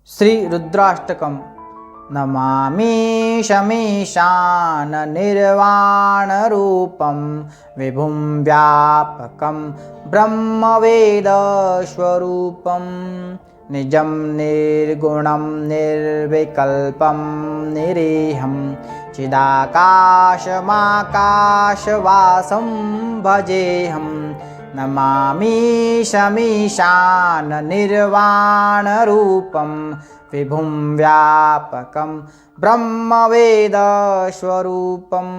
श्री रुद्राष्टकम्। नमामि शमीशाननिर्वाणरूपं विभुं व्यापकं ब्रह्मवेदस्वरूपं निजं निर्गुणं निर्विकल्पं निरीहं चिदाकाशमाकाशवासं भजेऽहं। नमामि शमीशाननिर्वाणरूपं विभुं व्यापकं ब्रह्मवेदस्वरूपम्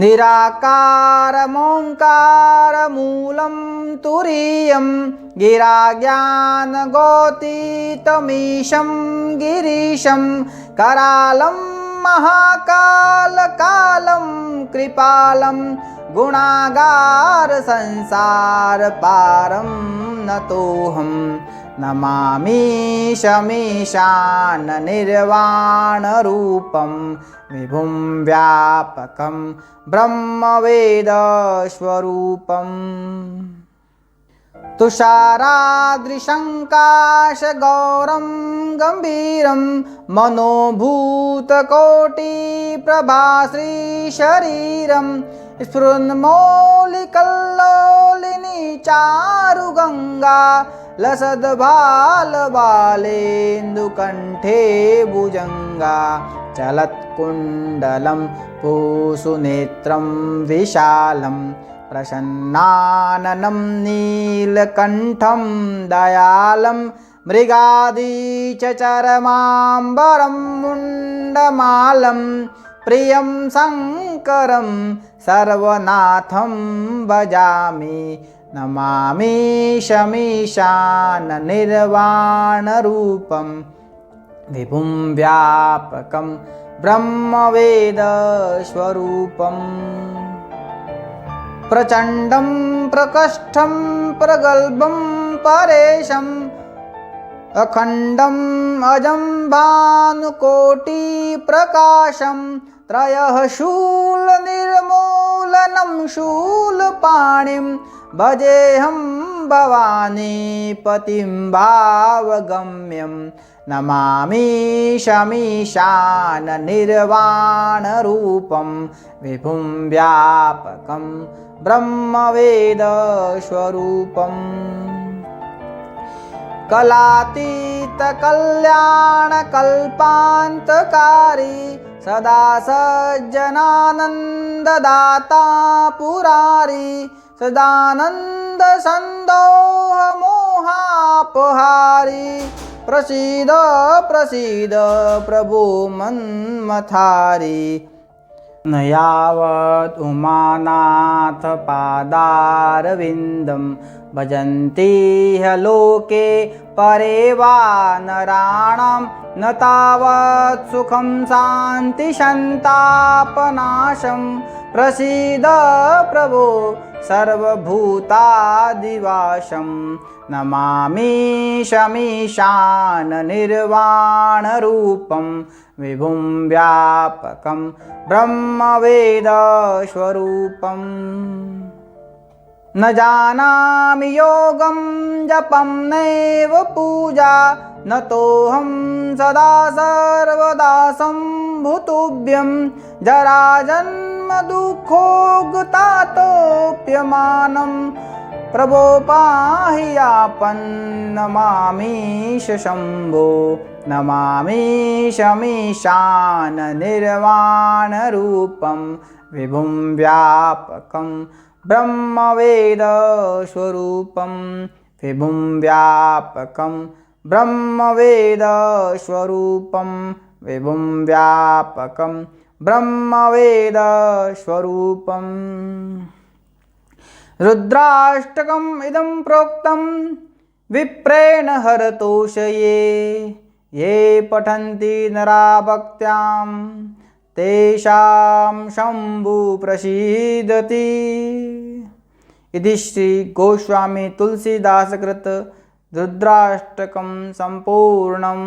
निराकारमोङ्कारमूलं तुरीयं गिराज्ञानगोतीतमीशं गिरीशं करालं महाकालकालं कृपालं गुणागार संसारपारं नतोऽहं। नमामि शमीशाननिर्वाणरूपं विभुं व्यापकं ब्रह्मवेदस्वरूपम् तुषाराद्रिशङ्काशगौरं गम्भीरं मनोभूतकोटिप्रभाश्रीशरीरं स्फुरन्मौलिकल्लोलिनी चारुगङ्गा लसद्भालबालेन्दुकण्ठे भुजङ्गा चलत्कुण्डलं पूसुनेत्रं विशालं प्रसन्नाननं नीलकण्ठं दयालं मृगादीचरमाम्बरं मुण्डमालं प्रियं शङ्करं सर्वनाथं भजामि। नमामि शमीशाननिर्वाणरूपं विभुं व्यापकं ब्रह्मवेदस्वरूपम् प्रचण्डं प्रकष्ठं प्रगल्भं परेशम् अखण्डम् अजं भानुकोटिप्रकाशं त्रयः शूलनिर्मूलनं शूलपाणिं भजेऽहं भवानीपतिं भावगम्यं। नमामि शमीशाननिर्वाणरूपं विभुं व्यापकं ब्रह्मवेदस्वरूपम् कलातीतकल्याणकल्पान्तकारी सदा सज्जनानन्ददाता पुरारी सदानन्दसन्दोहमोहापहारी प्रसीद प्रसीद प्रभो मन्मथारी। न यावत् उमानाथ पादारविन्दं भजन्ति ह्यलोके परे वा नराणां न तावत् सुखं शान्तिसन्तापनाशं प्रसीद प्रभो सर्वभूतादिवासं। नमामि शमीशाननिर्वाणरूपं विभुं व्यापकं ब्रह्मवेदस्वरूपम् न जानामि योगं जपं नैव पूजा न तोऽहं सदा सर्वदा सम्भुतुभ्यं जराजन्म दुःखोगतातोऽप्यमानं प्रभो पाहि यापन्। नमामि शम्भो नमामि शमीशाननिर्वाणरूपं विभुं व्यापकं ब्रह्मवेदस्वरूपं विभुं व्यापकं ब्रह्मवेदस्वरूपं विभुं व्यापकं ब्रह्मवेदस्वरूपम् रुद्राष्टकम् इदं प्रोक्तं विप्रेण हरतोषये ये पठन्ति नरा भक्त्यां तेषां शम्भु प्रसीदति। इति श्री गोस्वामी तुलसीदासकृत रुद्राष्टकं सम्पूर्णम्।